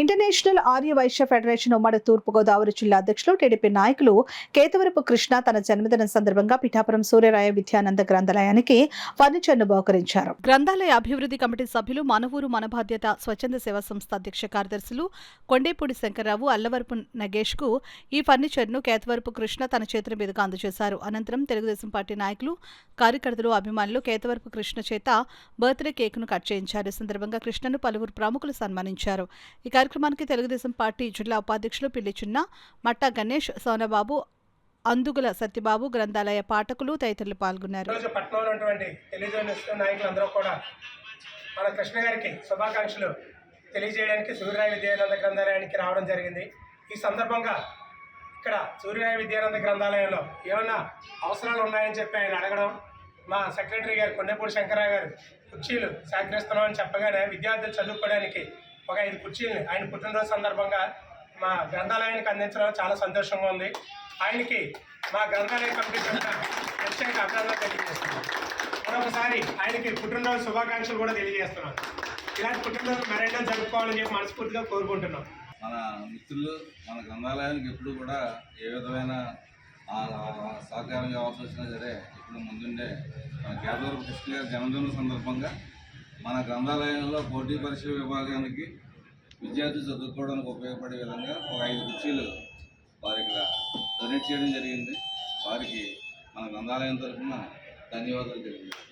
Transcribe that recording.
International Arya Vysya federation ఉమ్మడి తూర్పుగోదావరి జిల్లా అధ్యక్షులు టీడీపీ నాయకులు కేతవరపు కృష్ణ తన జన్మదినం సందర్భంగా పిఠాపురం సూర్యరాయ విద్యానంద గ్రంథాలయానికి ఫర్నిచర్ ను బహుకరించారు. గ్రంథాలయ అభివృద్ధి కమిటీ సభ్యులు మనవూరు మన బాధ్యత స్వచ్ఛంద సేవా సంస్థ అధ్యక్ష కార్యదర్శులు కొండేపూడి శంకర్రావు, అల్లవరపు నగేష్ కు ఈ ఫర్నిచర్ ను కేతవరపు కృష్ణ తన చేతుల మీదుగా అందజేశారు. అనంతరం తెలుగుదేశం పార్టీ నాయకులు, కార్యకర్తలు, అభిమానులు కేతవరపు కృష్ణ చేత బర్త్డే కేక్ ను కట్ చేయించారు. ఈ సందర్భంగా కృష్ణను పలువురు ప్రముఖులు సన్మానించారు. ఈ కార్యక్రమానికి తెలుగుదేశం పార్టీ జిల్లా ఉపాధ్యక్షులు పిల్లి చిన్న, మట్టా గణేష్, సోనబాబు, అందుగుల సత్యబాబు, గ్రంథాలయ పాఠకులు తదితరులు పాల్గొన్నారు. మన కృష్ణ గారికి శుభాకాంక్షలు తెలియజేయడానికి సూర్యరాయ విద్యానంద గ్రంథాలయానికి రావడం జరిగింది. ఈ సందర్భంగా ఇక్కడ సూర్యరాయ విద్యానంద గ్రంథాలయంలో ఏమన్నా అవసరాలు ఉన్నాయని చెప్పి ఆయన అడగడం, మా సెక్రటరీ గారు కొండేపూడి శంకరరావు గారు కుర్చీలు సేకరిస్తున్నామని చెప్పగానే విద్యార్థులు చదువుకోవడానికి ఒక 5 కుర్చీలు ఆయన పుట్టినరోజు సందర్భంగా మా గ్రంథాలయానికి అందించడం చాలా సంతోషంగా ఉంది. ఆయనకి మా గ్రంథాలయ కమిటీ తరఫున ప్రత్యేక అభినందనలు తెలియజేస్తున్నాం. మరొకసారి ఆయనకి పుట్టినరోజు శుభాకాంక్షలు కూడా తెలియజేస్తున్నాం. ఇలాంటి పుట్టినరోజు మరెన్నో జరుపుకోవాలని చెప్పి మనస్ఫూర్తిగా కోరుకుంటున్నాం. మన మిత్రులు మన గ్రంథాలయానికి ఎప్పుడు కూడా ఏ విధమైన సహకారం కావాల్సి వచ్చినా సరే ఇప్పుడు ముందుండే మన కేతవరపు కృష్ణ గారి జన్మదినం సందర్భంగా మన గ్రంథాలయంలో పోటీ పరీక్షల విభాగానికి విద్యార్థులు చదువుకోవడానికి ఉపయోగపడే విధంగా ఒక 5 కుర్చీలు వారికి డొనేట్ చేయడం జరిగింది. వారికి మన గ్రంథాలయం తరఫున ధన్యవాదాలు తెలియజేస్తాం.